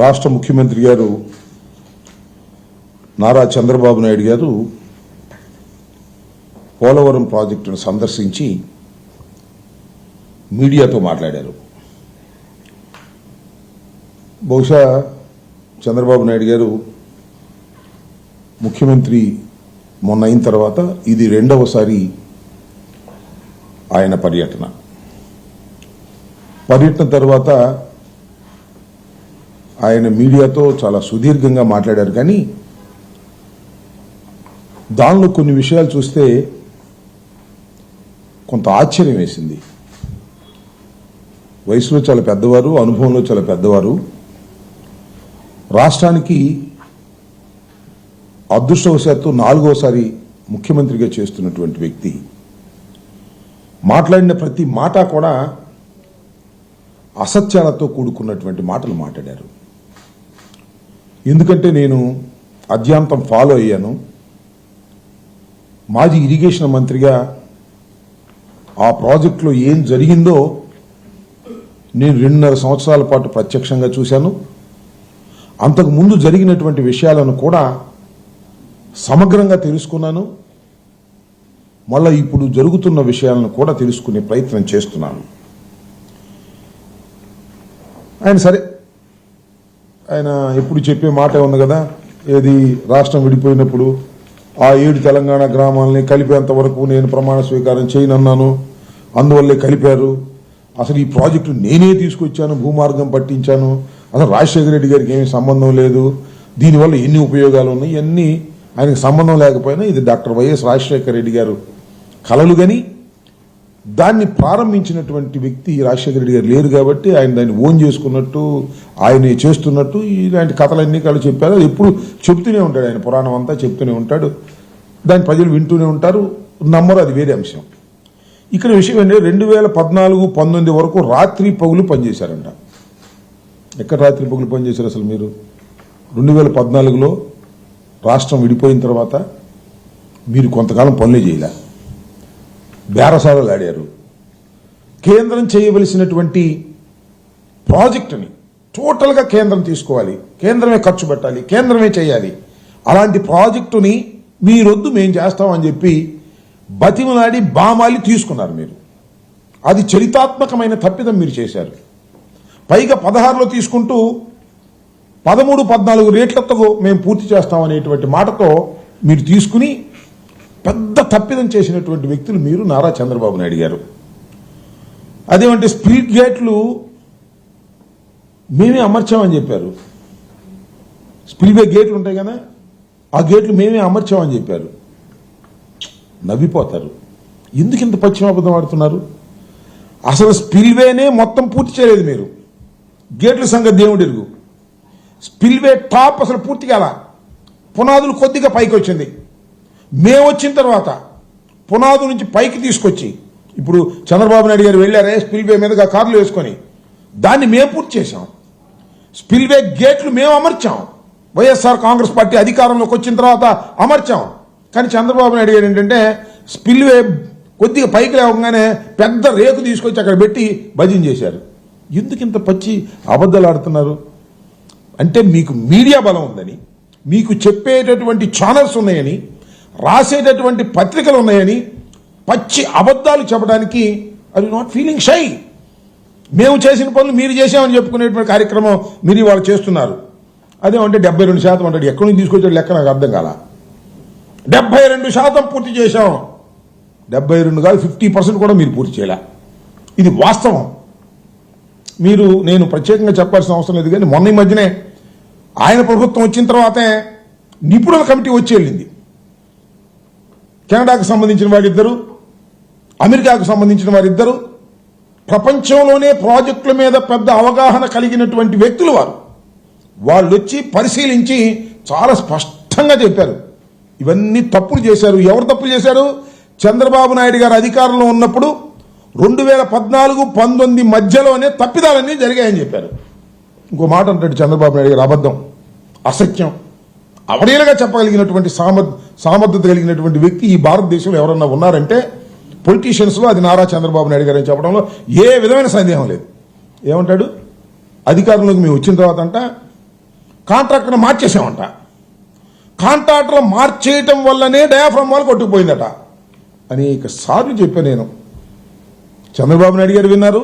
రాష్ట్ర ముఖ్యమంత్రి గారు నారా చంద్రబాబు నాయుడు గారు పోలవరం ప్రాజెక్టును సందర్శించి మీడియాతో మాట్లాడారు. బహుశా చంద్రబాబు నాయుడు గారు ముఖ్యమంత్రి మొన్న అయిన తర్వాత ఇది రెండవసారి ఆయన పర్యటన తర్వాత ఆయన మీడియాతో చాలా సుదీర్ఘంగా మాట్లాడారు. కానీ దానిలో కొన్ని విషయాలు చూస్తే కొంత ఆశ్చర్యం వేసింది. వయసులో చాలా పెద్దవారు, అనుభవంలో చాలా పెద్దవారు, రాష్ట్రానికి అదృష్టవశాత్తు 4వసారి ముఖ్యమంత్రిగా చేస్తున్నటువంటి వ్యక్తి మాట్లాడిన ప్రతి మాట కూడా అసత్యాలతో కూడుకున్నటువంటి మాటలు మాట్లాడారు. ఎందుకంటే నేను అద్యాంతం ఫాలో అయ్యాను. మాజీ ఇరిగేషన్ మంత్రిగా ఆ ప్రాజెక్టులో ఏం జరిగిందో నేను 2.5 సంవత్సరాల పాటు ప్రత్యక్షంగా చూశాను. అంతకు ముందు జరిగినటువంటి విషయాలను కూడా సమగ్రంగా తెలుసుకున్నాను. మళ్ళా ఇప్పుడు జరుగుతున్న విషయాలను కూడా తెలుసుకునే ప్రయత్నం చేస్తున్నాను. ఆయన ఎప్పుడు చెప్పే మాట ఉంది కదా, ఏది రాష్ట్రం విడిపోయినప్పుడు ఆ 7 తెలంగాణ గ్రామాలని కలిపేంత వరకు నేను ప్రమాణ స్వీకారం చేయనన్నాను, అందువల్లే కలిపారు, అసలు ఈ ప్రాజెక్టు నేనే తీసుకొచ్చాను, భూమార్గం పట్టించాను, అసలు రాజశేఖర రెడ్డి గారికి ఏమీ సంబంధం లేదు, దీనివల్ల ఎన్ని ఉపయోగాలు ఉన్నాయి, ఇవన్నీ ఆయనకు సంబంధం లేకపోయినా ఇది డాక్టర్ వైఎస్ రాజశేఖర రెడ్డి గారు కలలు. కానీ దాన్ని ప్రారంభించినటువంటి వ్యక్తి రాజశేఖర రెడ్డి గారు లేరు కాబట్టి ఆయన దాన్ని ఓన్ చేసుకున్నట్టు, ఆయన చేస్తున్నట్టు ఇలాంటి కథలన్నీ వాళ్ళు చెప్పారు. ఎప్పుడు చెప్తూనే ఉంటాడు, ఆయన పురాణం అంతా చెప్తూనే ఉంటాడు. దాన్ని ప్రజలు వింటూనే ఉంటారు, నమ్మరు, అది వేరే అంశం. ఇక్కడ విషయం ఏంటంటే 2014-19 వరకు రాత్రి పగులు పనిచేశారంట. ఎక్కడ రాత్రి పగులు పనిచేశారు అసలు మీరు? 2014లో రాష్ట్రం విడిపోయిన తర్వాత మీరు కొంతకాలం పనులే చేయలే, బేరసారాలు ఆడారు. కేంద్రం చేయవలసినటువంటి ప్రాజెక్టుని టోటల్గా కేంద్రం తీసుకోవాలి, కేంద్రమే ఖర్చు పెట్టాలి, కేంద్రమే చేయాలి, అలాంటి ప్రాజెక్టుని మీరొద్దు మేం చేస్తామని చెప్పి బతిమలాడి బామాలి తీసుకున్నారు మీరు. అది చరితాత్మకమైన తప్పిదం మీరు చేశారు. పైగా 16లో తీసుకుంటూ 13-14 రేట్లతో మేము పూర్తి చేస్తామనేటువంటి మాటతో మీరు తీసుకుని పెద్ద తప్పిదం చేసినటువంటి వ్యక్తులు మీరు, నారా చంద్రబాబు నాయుడు గారు. అదేమంటే స్పీడ్ గేట్లు మేమే అమర్చామని చెప్పారు. స్పిల్వే గేట్లు ఉంటాయి కదా, ఆ గేట్లు మేమే అమర్చామని చెప్పారు. నవ్విపోతారు. ఎందుకు ఇంత పశ్చిమాబద్ధం ఆడుతున్నారు? అసలు స్పిల్వేనే మొత్తం పూర్తి చేయలేదు మీరు. గేట్ల సంగతి దేవుడు ఎరుగు. స్పిల్వే టాప్ అసలు పూర్తి కాల, పునాదులు కొద్దిగా పైకి వచ్చింది. మేము వచ్చిన తర్వాత పునాదు నుంచి పైకి తీసుకొచ్చి, ఇప్పుడు చంద్రబాబు నాయుడు గారు వెళ్ళారే స్పిల్వే మీదుగా కార్లు వేసుకొని, దాన్ని మేము పూర్తి చేశాం. స్పిల్వే గేట్లు మేము అమర్చాం. వైఎస్ఆర్ కాంగ్రెస్ పార్టీ అధికారంలోకి వచ్చిన తర్వాత అమర్చాం. కానీ చంద్రబాబు నాయుడు గారు ఏంటంటే స్పిల్వే కొద్దిగా పైకి లేవగానే పెద్ద రేకు తీసుకొచ్చి అక్కడ పెట్టి భజన చేశారు. ఎందుకు ఇంత పచ్చి అబద్ధాలు ఆడుతున్నారు? అంటే మీకు మీడియా బలం ఉందని, మీకు చెప్పేటటువంటి ఛానల్స్ ఉన్నాయని, రాసేటటువంటి పత్రికలు ఉన్నాయని పచ్చి అబద్ధాలు చెప్పడానికి అది నాట్ ఫీలింగ్ షై. మేము చేసిన పనులు మీరు చేసామని చెప్పుకునేటువంటి కార్యక్రమం మీరు ఇవాళ చేస్తున్నారు. అదేమంటే 72% అంటాడు. ఎక్కడి నుంచి తీసుకొచ్చాడు లెక్క నాకు అర్థం కాల. 72% పూర్తి చేశాం. 72 కాదు, 50% కూడా మీరు పూర్తి చేయలే. ఇది వాస్తవం. నేను ప్రత్యేకంగా చెప్పాల్సిన అవసరం లేదు. కానీ మొన్న ఈ మధ్యనే ఆయన ప్రభుత్వం వచ్చిన తర్వాతే నిపుణుల కమిటీ వచ్చి వెళ్ళింది. కెనడాకు సంబంధించిన వారిద్దరు, అమెరికాకు సంబంధించిన వారిద్దరు, ప్రపంచంలోనే ప్రాజెక్టుల మీద పెద్ద అవగాహన కలిగినటువంటి వ్యక్తులు వాళ్ళు వచ్చి పరిశీలించి చాలా స్పష్టంగా చెప్పారు, ఇవన్నీ తప్పులు చేశారు. ఎవరు తప్పులు చేశారు? చంద్రబాబు నాయుడు గారు అధికారంలో ఉన్నప్పుడు 2014-19 మధ్యలోనే తప్పిదాలన్నీ జరిగాయని చెప్పారు. ఇంకో మాట అంటాడు చంద్రబాబు నాయుడు గారు, అబద్ధం, అసత్యం, అవలీలగా చెప్పగలిగినటువంటి సామర్థ్యత కలిగినటువంటి వ్యక్తి ఈ భారతదేశంలో ఎవరన్నా ఉన్నారంటే పొలిటీషియన్స్ లో అది నారా చంద్రబాబు నాయుడు గారు అని చెప్పడంలో ఏ విధమైన సందేహం లేదు. ఏమంటాడు? అధికారంలోకి మేము వచ్చిన తర్వాత అంట కాంట్రాక్టర్ని మార్చేసామంట. కాంట్రాక్టర్ మార్చేయటం వల్లనే డయాఫ్రమ్ వాల్ కొట్టుకుపోయిందట. అనేక సార్లు చెప్పాను నేను. చంద్రబాబు నాయుడు గారు విన్నారు,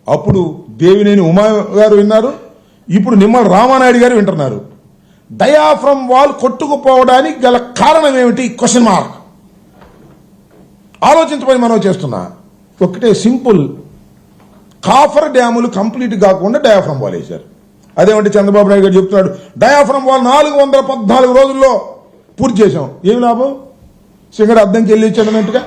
అప్పుడు దేవినేని ఉమా గారు విన్నారు, ఇప్పుడు నిమ్మల రామానాయుడు గారు వింటున్నారు. డయాఫ్రమ్ వాల్ కొట్టుకుపోవడానికి గల కారణం ఏమిటి? Question mark. ఆలోచించమని మనం చేస్తున్నా. ఒకటే సింపుల్, కాఫర్ డ్యాములు కంప్లీట్ కాకుండా డయాఫ్రమ్ వాల్ వేశారు. అదేమంటే చంద్రబాబు నాయుడు గారు చెప్తున్నాడు డయాఫ్రమ్ వాల్ 414 రోజుల్లో పూర్తి చేశాం. ఏమి లాభం? సింగడు అద్దంకి వెళ్ళి ఇచ్చాడన్నట్టుగా